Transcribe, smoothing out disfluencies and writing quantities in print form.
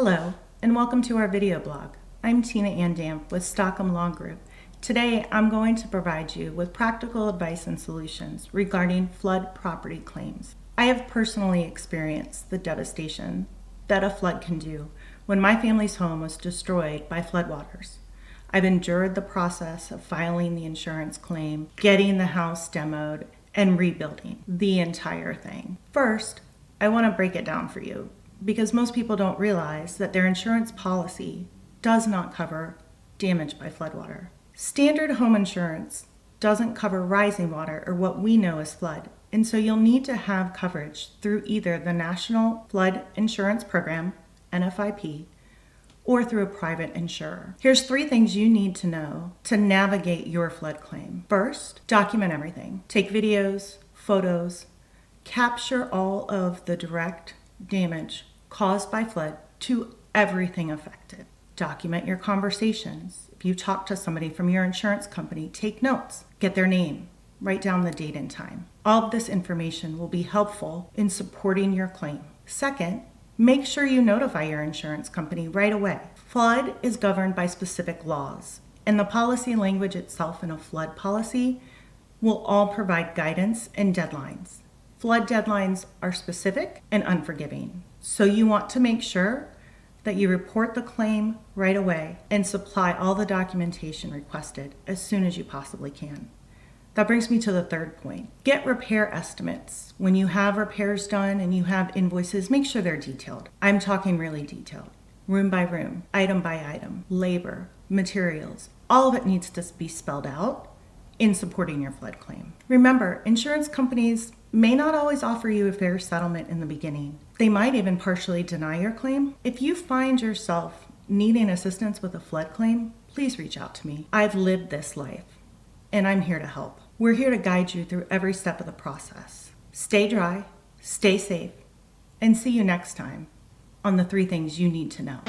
Hello, and welcome to our video blog. I'm Tina Ann Damp with Stockham Law Group. Today, I'm going to provide you with practical advice and solutions regarding flood property claims. I have personally experienced the devastation that a flood can do when my family's home was destroyed by floodwaters. I've endured the process of filing the insurance claim, getting the house demoed, and rebuilding the entire thing. First, I want to break it down for you, because most people don't realize that their insurance policy does not cover damage by floodwater. Standard home insurance doesn't cover rising water, or what we know as flood, and so you'll need to have coverage through either the National Flood Insurance Program, NFIP, or through a private insurer. Here's 3 things you need to know to navigate your flood claim. First, document everything. Take videos, photos, capture all of the direct damage caused by flood to everything affected. Document your conversations. If you talk to somebody from your insurance company, take notes, get their name, write down the date and time. All of this information will be helpful in supporting your claim. Second, make sure you notify your insurance company right away. Flood is governed by specific laws, and the policy language itself in a flood policy will all provide guidance and deadlines. Flood deadlines are specific and unforgiving, so you want to make sure that you report the claim right away and supply all the documentation requested as soon as you possibly can. That brings me to the third point. Get repair estimates. When you have repairs done and you have invoices, make sure they're detailed. I'm talking really detailed. Room by room, item by item, labor, materials. All of it needs to be spelled out in supporting your flood claim. Remember, insurance companies may not always offer you a fair settlement in the beginning. They might even partially deny your claim. If you find yourself needing assistance with a flood claim, please reach out to me. I've lived this life, and I'm here to help. We're here to guide you through every step of the process. Stay dry, stay safe, and see you next time on the 3 things you need to know.